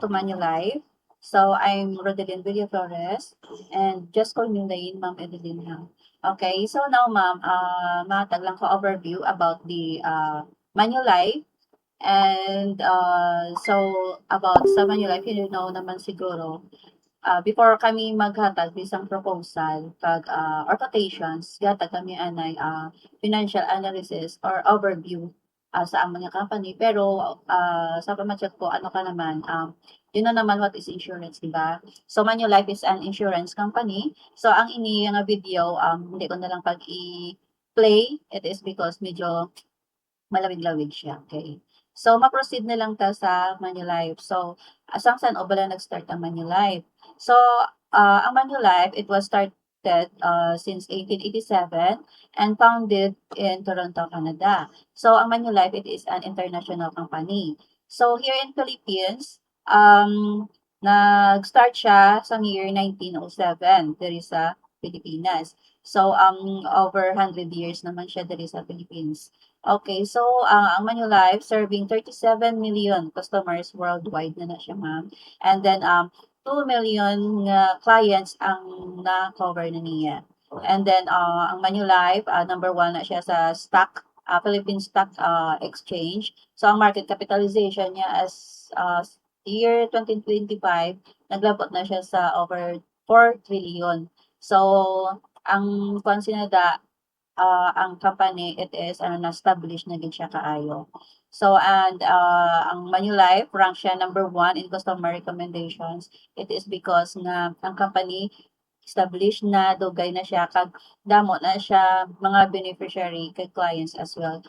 to Manulife. So, I'm Rodelyn Villaflores, and just call me Lane, Ma'am Edeline ha. Okay, so now ma'am, matag lang ko overview about the Manulife. And so, about sa Manulife, you know naman siguro, before kami maghatag isang proposal or quotations, gatag kami anay financial analysis or overview sa among nga company. Pero sa pamacheck ko, ano ka naman, yun na naman what is insurance, di ba? So Manulife is an insurance company. So ang ini nga video, hindi ko na lang pag i-play. It is because medyo malawig-lawig siya, okay. So ma-proceed na lang ta sa Manulife. So asang saan o bala nag-start ang Manulife? So ang Manulife, it was started since 1887 and founded in Toronto, Canada. So ang Manulife, it is an international company. So here in Philippines, nag-start siya sa year 1907 diri sa Pilipinas. So over 100 years naman siya diri sa Philippines. Okay, so ang Manulife serving 37 million customers worldwide na siya, ma'am. And then 2 million clients ang na-cover na niya. And then ang Manulife, number 1 na siya sa stock, Philippine Stock Exchange. So ang market capitalization niya as year 2025, naglabot na siya sa over 4 trillion. So ang konsinada ang company, it is na-establish na gid siya kaayo. So and ang Manulife rank siya number 1 in customer recommendations. It is because nga ang company established na, dugay na siya, kag damo na siya mga beneficiary kay clients as well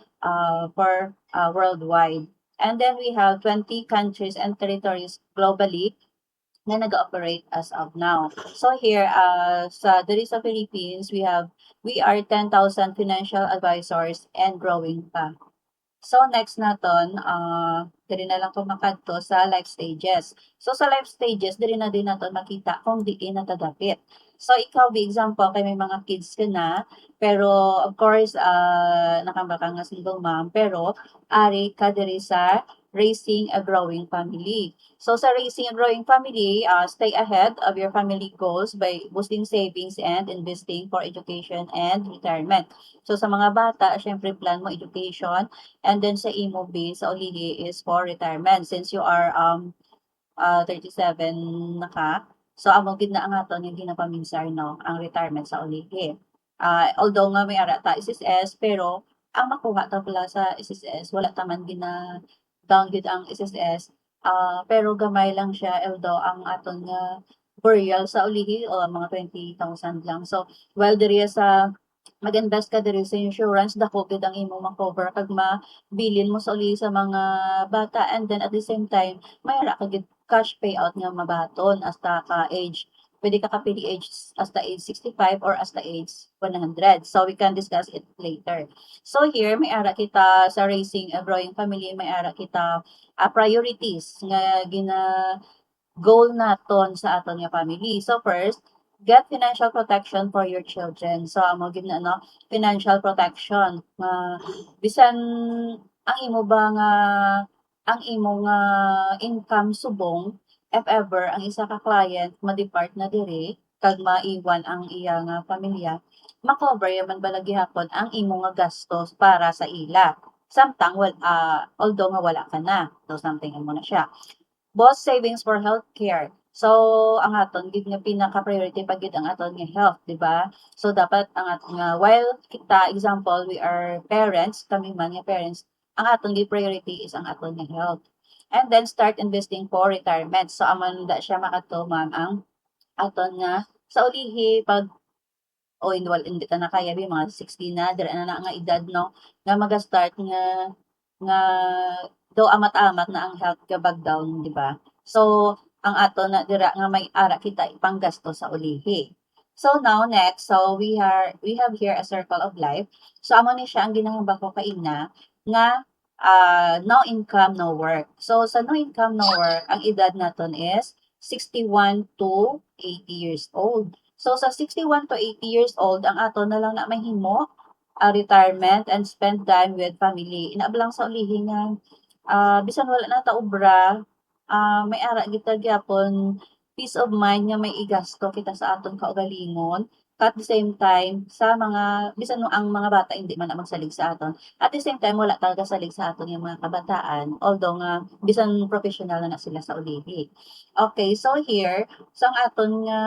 for worldwide. And then we have 20 countries and territories globally na nag-ooperate as of now. So here, sa diri sa Philippines, we are 10,000 financial advisors and growing pa. So next naton, diri na lang ko makadto sa life stages. So sa life stages, diri na din naton makita kung diin natadapit. So ikaw, be example, kay may mga kids ka na, pero of course, nakambaka nga single mom, pero ari ka diri sa raising a growing family. So sa raising a growing family, stay ahead of your family goals by boosting savings and investing for education and retirement. So sa mga bata, syempre plan mo education, and then sa imo base sa ulihi is for retirement since you are 37 na ka. So amo gid na ang aton yung ginapaminsar no, ang retirement sa ulihi. Although nga may ara ta SSS, pero ang makuha ta pala sa SSS wala ta man down gid ang SSS. Pero gamay lang siya, although ang aton nga burial sa ulihi o mga 20,000 lang. So while diri sa mag-invest ka diri sa insurance, dako gid ang imong ma-cover kag mabilin mo sa uli sa mga bata, and then at the same time mayara ka gid cash payout nga mabaton hasta ka age. Pwede ka kapili age hasta age 65 or hasta age 100. So we can discuss it later. So here may ara kita sa raising a growing family, may ara kita priorities nga goal naton sa aton nga family. So first, get financial protection for your children. So amo gid na no, financial protection. Bisan ang imo ba nga ang imo nga income subong, if ever ang isa ka client ma-depart na diri kag maiwan ang iya nga pamilya, ma-cover yaman bala gihapon ang imo nga gastos para sa ila. Samtang although nga wala ka na, so something mo na siya. Boss savings for healthcare. So ang aton gid nga pinaka-priority pa gid ang aton nga health, di ba? So dapat ang aton nga while kita example we are parents, kami man nga parents, ang aton gid priority is ang aton nga health. And then start investing for retirement. So aman da siya makadto ma'am ang aton nga sa ulihi pag o hindi ta na kaya mga 60 na dira na nga edad no, nga maga-start nga do amat-amat na ang health ka bag down, di ba? So ang ato na dira nga may ara kita ipanggasto sa ulihi. So now next, so we have here a circle of life. So amo ni siya ang ginahambak ko kaina nga no income, no work. So sa no income, no work, ang edad naton is 61 to 80 years old. So sa 61 to 80 years old, ang ato na lang na mahimo retirement and spend time with family. Inaablang sa ulihi nga bisan wala na ta obra, may ara kita gyapon peace of mind nga may igasto kita sa aton kaugalingon. At the same time, sa mga bisan no ang mga bata hindi man na magsalig sa aton. At the same time, wala talaga salig sa aton yung mga kabataan, although nga bisan professional na sila sa ulihi. Okay, so here, so ang aton nga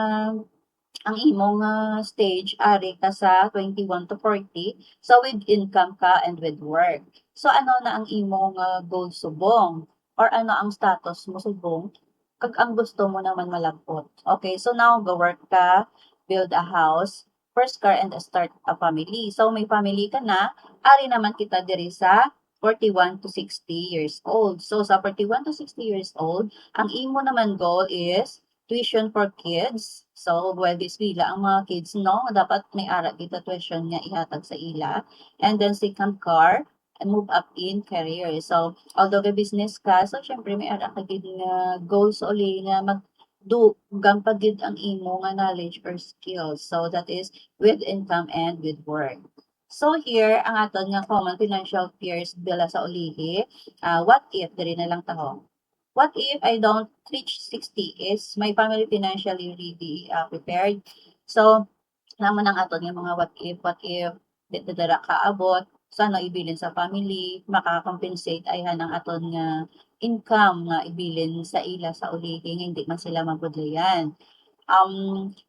ang imong stage ari ka sa 21 to 40, so with income ka and with work. So ano na ang imong goal subong or ano ang status mo subong kag ang gusto mo naman malagpot. Okay, so now go work ka, build a house, first car and start a family. So may family ka na, ari naman kita diri sa 41 to 60 years old. So sa 41 to 60 years old, ang imo naman goal is tuition for kids. So, well, this pila ang mga kids, no? Dapat may ara kita tuition nga ihatag sa ila. And then, second car, and move up in career. So, although ka business ka, so, syempre, may ara ka gid nga goals uli nga do gampagid ang imo nga knowledge or skills. So, that is with income and with work. So, here, ang aton nga common financial fears bila sa ulihi, what if, diri na lang taho. What if I don't reach 60? Is my family financially really prepared? So, naman ang aton yung mga what if, dara kaabot, sana ibilin sa family, makakompensate ay hanang aton nga income nga ibilin sa ila sa ulihi, hindi man sila mabudlayan.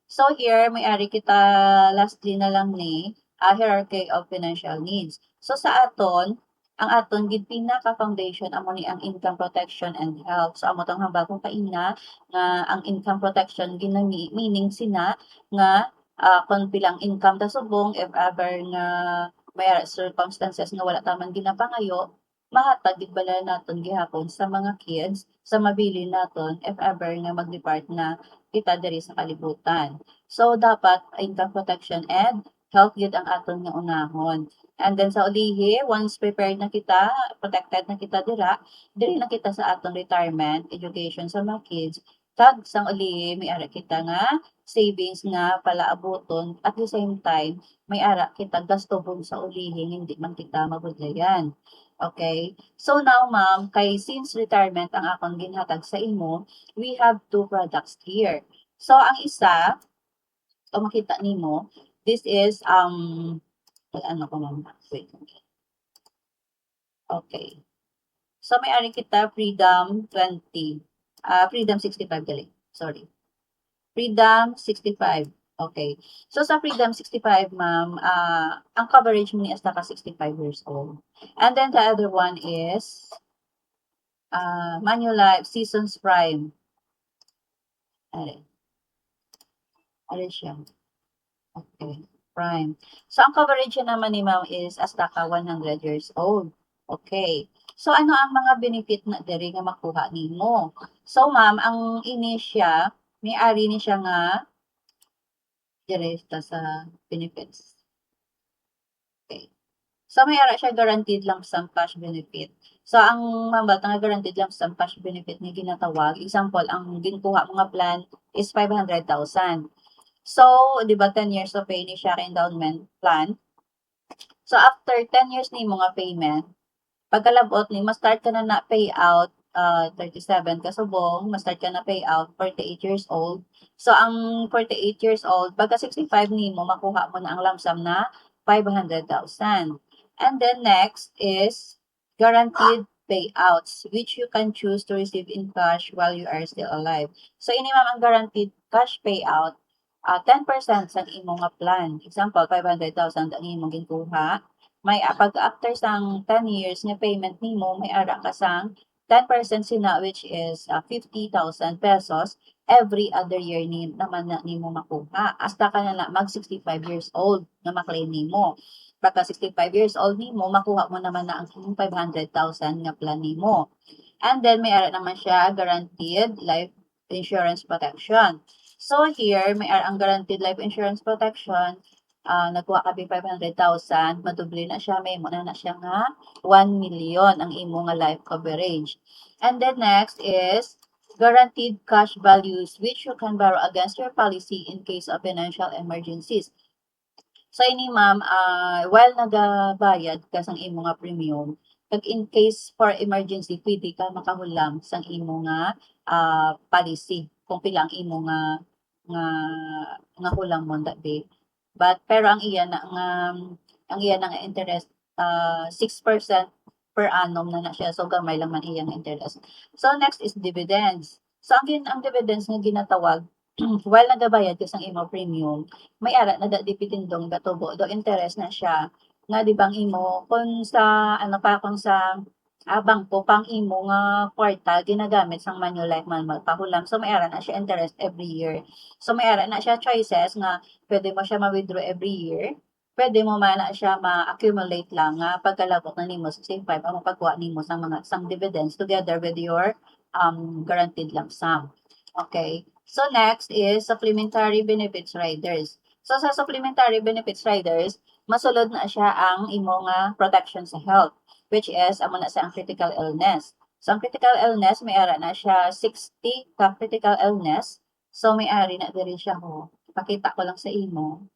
So here, may ari kita lastly na lang ni hierarchy of financial needs. So sa aton, ang aton gid pinaka-foundation amo ni ang income protection and health. So amo tong hambal kong kaina nga ang income protection ginami meaning sina nga kung bilang income ta subong if ever nga may circumstances nga wala ta man ginapangayo, mahatag gid bala naton gihapon sa mga kids sa mabilin naton if ever nga mag-depart na kita diri sa kalibutan. So dapat income protection and health gid ang aton nga unahon. And then sa ulihi, once prepared na kita, protected na kita diri na kita sa atong retirement, education sa mga kids, kag sang ulihi may ara kita nga savings nga palaaboton at the same time may ara kita gastobon sa ulihi hindi man kita mabudlayan. Okay? So now ma'am, kay since retirement ang akong ginhatag sa imo, we have two products here. So ang isa, kung makita nimo, this is ano ko ma'am, wait. Okay. So may ari kita Freedom 20. Freedom 65 gali. Sorry. Freedom 65. Okay. So sa Freedom 65 ma'am, ang coverage mo ni hasta ka 65 years old. And then the other one is Manulife Seasons Prime. Ari siya. Okay. Prime. So, ang coverage naman ni ma'am is hasta ka 100 years old. Okay. So, ano ang mga benefit na diri nga makuha nimo? So, ma'am, ang ini siya, may-ari ni siya nga diri sa benefits. Okay. So, may ara siya guaranteed lump sum cash benefit. So, ang ma'am nga guaranteed lump sum cash benefit nga ginatawag, example, ang ginkuha mga plan is 500,000. So, di ba 10 years of pay ni siya endowment plan? So, after 10 years ni mga payment, pagkalabot ni, ma-start ka na payout 37 ka subong, ma-start ka na payout 48 years old. So, ang 48 years old, pagka 65 ni mo, makuha mo na ang lump sum na 500,000. And then next is guaranteed payouts, which you can choose to receive in cash while you are still alive. So, ini ma'am ang guaranteed cash payout 10% sa imong nga plan. Example, 500,000 ang imong ginkuha. May pag after sang 10 years nga payment nimo, may ara ka sang 10% sina which is 50,000 pesos every other year ni naman na nimo makuha. Hasta ka na mag 65 years old na maklaim nimo. Pagka 65 years old nimo, makuha mo naman na ang 500,000 nga plan nimo. And then may ara naman siya guaranteed life insurance protection. So here, may ang guaranteed life insurance protection, nagkuha ka 500,000, madubli na siya, may muna na siya nga 1 million ang imo nga life coverage. And then next is guaranteed cash values which you can borrow against your policy in case of financial emergencies. So ini ma'am, while nagabayad ka sang imo nga premium, kag in case for emergency pwede ka makahulam sang imo nga policy kung pila ang imo nga nga hulam mo that day. But pero ang iya na nga ang iya na nga interest 6% per annum na siya. So gamay lang man iya nga interest. So next is dividends. So ang dividends nga ginatawag while nagabayad ka sang imo premium, may ara na da dipitindong gatubo do interest na siya nga di bang imo kung sa ano pa kung sa bangko pang imo nga kwarta ginagamit sang Manulife man magpahulam. So may ara na siya interest every year. So may ara na siya choices nga pwede mo siya ma-withdraw every year. Pwede mo man na siya ma-accumulate lang nga pagkalabot na nimo sa save 5 ang mapagkuha nimo sang dividends together with your guaranteed lump sum. Okay. So next is supplementary benefits riders. So sa supplementary benefits riders, masulod na siya ang imo nga protection sa health, which is amo na sa ang critical illness. So ang critical illness may ara na siya 60 ka critical illness. So may ari na diri siya ho. Pakita ko lang sa imo.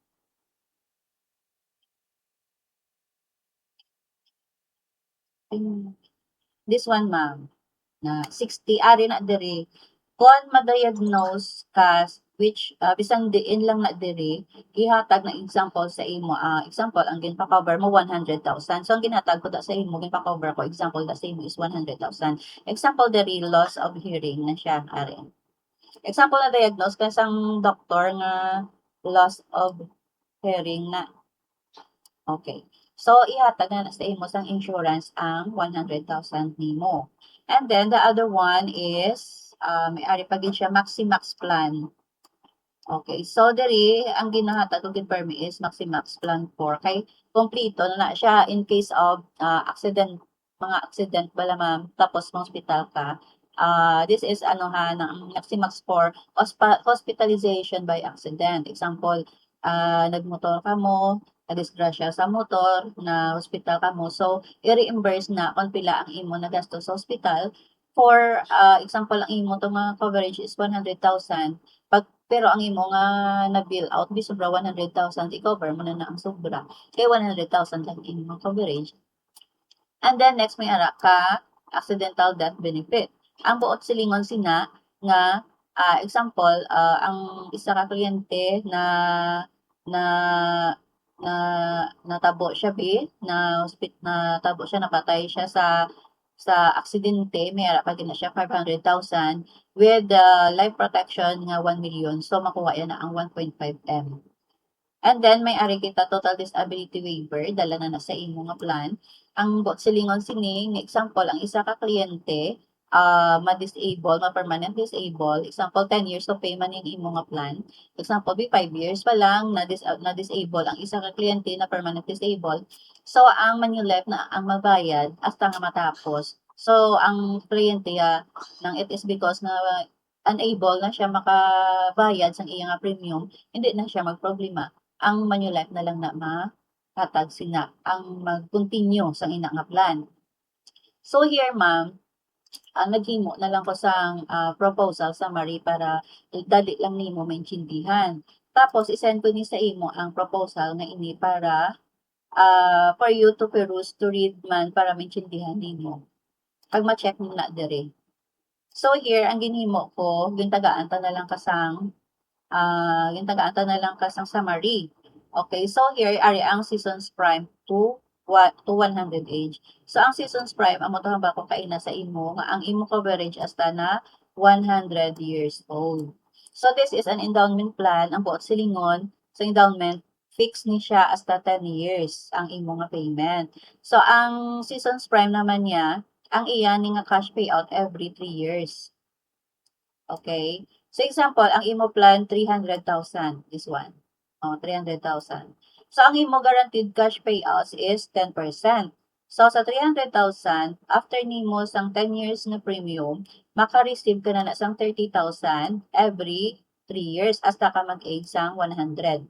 This one ma'am na 60 ari na diri kon ma-diagnose ka which bisan diin lang na diri gihatag na example sa imo example ang ginpa-cover mo 100,000 so ang ginhatag ko da sa imo ginpa-cover ko example da sa imo is 100,000 example diri loss of hearing na siya ari example na diagnose ka sang doktor nga loss of hearing na okay. So, ihatag na sa imo sang insurance ang 100,000 nimo. And then, the other one is, may ari pa gid siya Maximax plan. Okay. So, diri, ang ginahatag o ginpermi is Maximax plan 4. Kay, kompleto na siya in case of accident, mga accident bala ma'am, tapos hospital ka. This is ano ha, ng Maximax 4, hospitalization by accident. Example, nagmotor ka mo, nadisgrasya sa motor, na hospital ka mo. So, i-reimburse na kung pila ang imo na gasto sa hospital. For example, ang imo to mga coverage is 100,000. Pero ang imo nga na-bill out, di sobra 100,000, i-cover mo na ang sobra. Kaya 100,000 lang imong coverage. And then next may ara ka accidental death benefit. Ang buot silingon sina nga example ang isa ka kliyente na na na natabo siya natabo siya napatay siya sa aksidente may ara pa gina siya 500,000 with life protection nga 1 million so makuha yan na ang 1.5 M. And then may ari kita total disability waiver dala na sa imo nga plan. Ang silingon sini nga example ang isa ka kliyente ma-disable, ma-permanent disable, example 10 years to pay man yung imo nga plan. Example, 5 years pa lang na-disable ang isa ka kliyente na permanent disable. So ang Manulife na ang mabayad hasta nga matapos. So ang kliyente nang it is because na unable na siya makabayad sa iyang premium, hindi na siya magproblema. Ang Manulife na lang na mahatag sina ang mag-continue sa ina nga plan. So here ma'am, naghimo na lang ko sang proposal summary para dali lang nimo maintindihan. Tapos isend ko ni sa imo ang proposal nga ini para for you to peruse to read man para maintindihan nimo. Pag ma-check mo na dire. So here ang ginhimo ko, gintagaan ta na lang kasang gintagaan na lang kasang summary. Okay, so here ari ang seasons prime to 100 age. So ang seasons prime amo to ba ko kaina sa imo nga ang imo coverage hasta na 100 years old. So this is an endowment plan ang buot silingon sa endowment fixed ni siya hasta 10 years ang imo nga payment. So ang seasons prime naman niya ang iya ni nga cash payout every 3 years. Okay? So example, ang imo plan 300,000 this one. 300,000. So ang imo guaranteed cash payouts is 10%. So sa 300,000, after nimo sang 10 years na premium, maka-receive ka na sang 30,000 every 3 years hasta ka mag-age sang 100.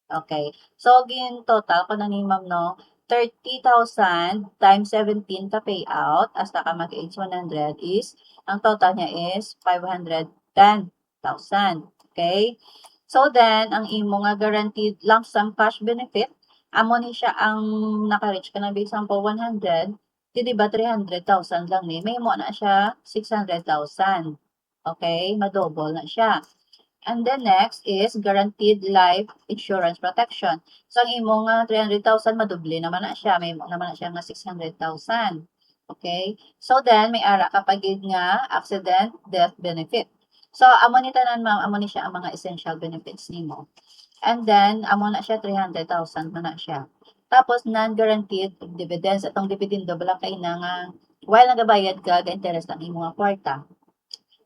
Okay. So gin total ko na ni ma'am no, 30,000 times 17 ka payout hasta ka mag-age 100 is ang total niya is 510,000. Okay? So then, ang imo nga guaranteed lump sum cash benefit, amo ni siya ang naka-reach ka na example 100, Di ba 300,000 lang ni, mahimo na siya 600,000. Okay, madouble na siya. And then next is guaranteed life insurance protection. So ang imo nga 300,000 madoble naman na siya, may naman na siya nga 600,000. Okay? So then may ara kapag nga accident death benefit. So amo ni tanan ma'am, amo ni siya ang mga essential benefits nimo. And then amo na siya 300,000 na siya. Tapos non-guaranteed dividends, atong dividendo bala kay na nga while nagabayad ka ga interest ang imong kwarta.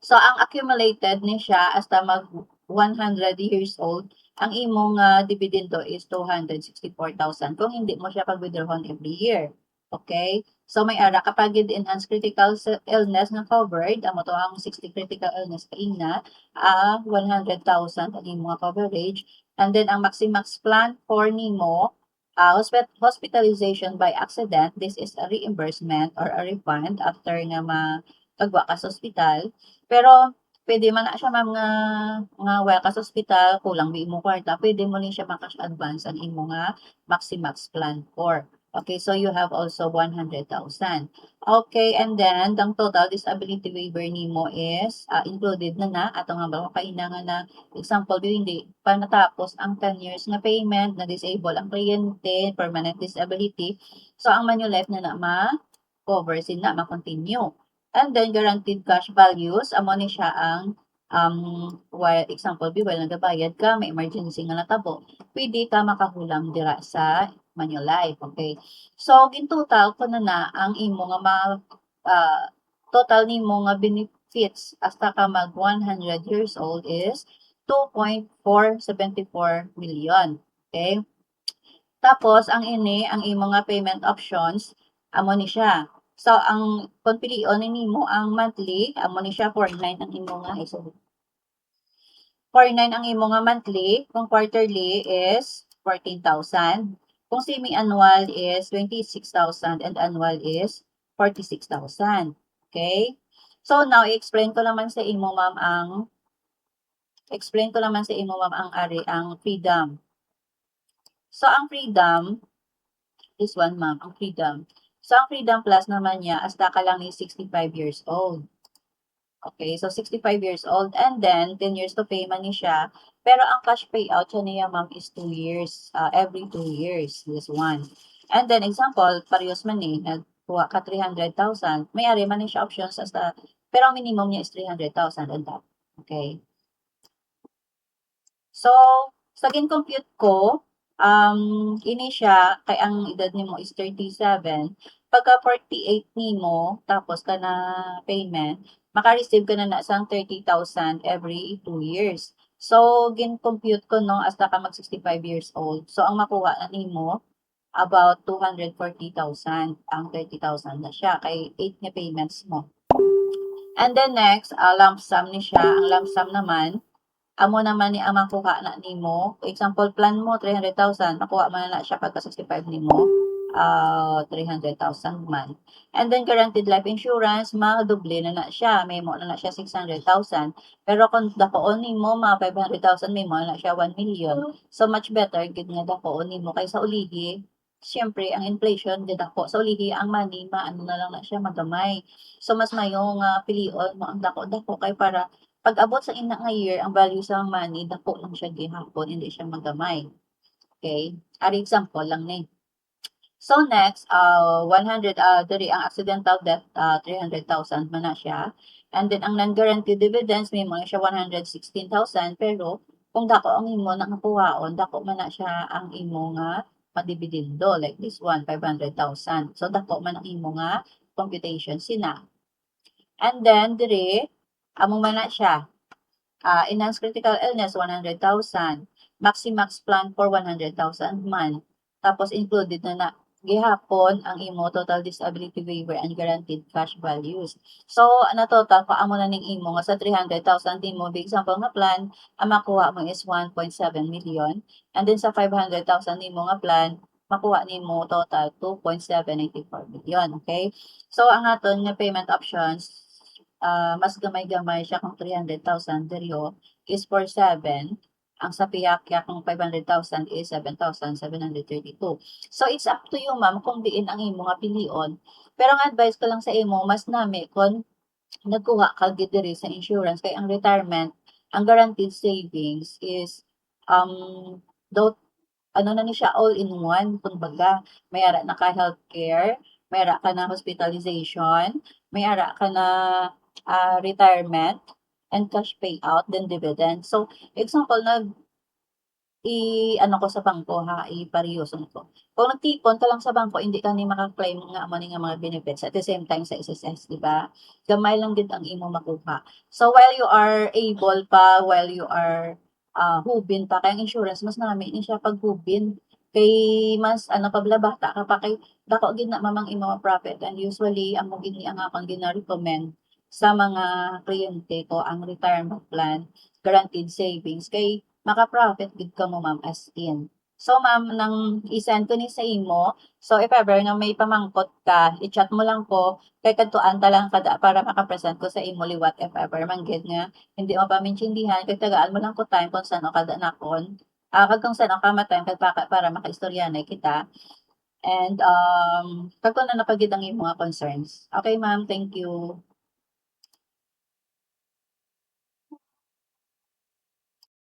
So, ang accumulated ni siya hasta mag 100 years old, ang imong dividendo is 264,000 kung hindi mo siya pag-withdrawon every year. Okay? So, may ara kapag enhanced critical illness na covered, amo to ang 60 critical illness kaina, 100,000 ang imong coverage. And then, ang maximax plan for nimo, hospitalization by accident, this is a reimbursement or a refund after nga pagwa ka sa ospital. Pero pwede man na siya ma'am nga well ka sa ospital, kulang di mo kwarta, pwede mo rin siya makash advance ang imo nga maximax plan for. Okay, so you have also 100,000. Okay, and then ang total disability waiver nimo is included na ato nga ba kailangan na example hindi pa natapos ang 10 years na payment na disable ang kliyente, permanent disability. So ang Manulife na ma-cover sina ma-continue. And then guaranteed cash values, amo ni siya ang while example while nagabayad ka, may emergency nga natabo, pwede ka makahulam dira sa Manulife, okay? So in total ko na ang imo nga total nimo nga benefits hasta ka mag 100 years old is 2.474 million. Okay? Tapos ang ang imo nga payment options amo ni siya. So ang kung pilion nimo ang monthly amo ni siya 49 ang imo nga 49 ang imo nga monthly, kung quarterly is 14,000. Kung semi-annual is 26,000 and annual is 46,000. Okay? So now i-explain ko naman sa imo ma'am ang freedom. So ang freedom this one ma'am, ang freedom. So ang freedom plus naman niya hasta ka lang ni 65 years old. Okay, so 65 years old and then 10 years to pay man ni siya. Pero ang cash payout siya niya ma'am is 2 years, every 2 years, this one. And then example, parehas man ni, nagkuha ka 300,000, may ari man ni siya options hasta, pero ang minimum niya is 300,000 on top. Okay. So, sa gin-compute ko, ini siya, kay ang edad nimo is 37, pagka 48 nimo, tapos ka na payment, maka-receive ka na sang 30,000 every 2 years. So, gin-compute ko no, hasta ka mag 65 years old. So, ang makuha na nimo, about 240,000, ang 30,000 na siya, kay 8 na payments mo. And then next, lump sum ni siya. Ang lump sum naman, amo naman ni ang makuha na nimo. Example, plan mo 300,000, makuha man na siya pagka 65 nimo. 300,000 man. And then guaranteed life insurance, madoble na siya. May mo na siya 600,000. Pero kung dakoon nimo mga 500,000, may mo na siya 1 million. So much better gid nga dakoon nimo kaysa ulihi. Siyempre, ang inflation gid dako sa ulihi ang money maano na lang na siya magamay. So mas mayo nga pilion mo ang dako-dako kay para pag abot sa ina nga year ang value sa money dako lang siya gihapon, hindi siya magamay. Okay? Ari example lang ni. So next, 100 diri ang accidental death 300,000 man na siya. And then ang non-guaranteed dividends may mga siya 116,000 pero kung dako ang imo na nakuhaon, dako man na siya ang imo nga padibidindo like this one 500,000. So dako man ang imo nga computation sina. And then diri amo man na siya enhanced critical illness 100,000, maximax plan for 100,000 man. Tapos included na gihapon ang imo total disability waiver and guaranteed cash values. So na total paamo na ning imo nga sa 300,000 nimo big example nga plan ang makuha mo is 1.7 million and then sa 500,000 nimo nga plan makuha nimo total 2.784 million. Okay? So ang aton nga payment options mas gamay-gamay siya kung 300,000 diri is for 7 ang sa piyak-yak kung 500,000 is 7,732. So it's up to you ma'am kung diin ang imo nga pilion. Pero ang advice ko lang sa imo mas nami kon nagkuha ka gid diri sa insurance kay ang retirement, ang guaranteed savings is though ano na ni siya all in one kumbaga. May ara na ka healthcare, may ara ka na hospitalization, may ara ka na retirement and cash payout then dividend. So example i-ano ko sa bangko ha, iparehiyuson ko. Kung nagtipon ka lang sa bangko hindi ka ni maka-claim nga amo ni nga mga benefits at the same time sa SSS, 'di ba? Gamay lang gid ang imo makuha. So while you are able pa, while you are hubin pa kay ang insurance mas nami ni siya pag hubin kay mas ano pabla bata ka pa kay dako gid na mamang imo nga profit and usually amo gid ni ang akong gina-recommend sa mga kliyente ko ang retirement plan, guaranteed savings kay maka-profit gid ka mo ma'am as in. So ma'am nang i-send ko ni sa imo, so if ever nga may pamangkot ka, i-chat mo lang ko kay kadtuan ta lang kada para maka-present ko sa imo liwat if ever man gid nga hindi mo pa maintindihan kay tagaan mo lang ko time kung saan o kada nakon. Kag kung saan o ka ma-time kag para makaistoryanay kita. And kag kun ano pa gid ang imo nga concerns. Okay ma'am, thank you.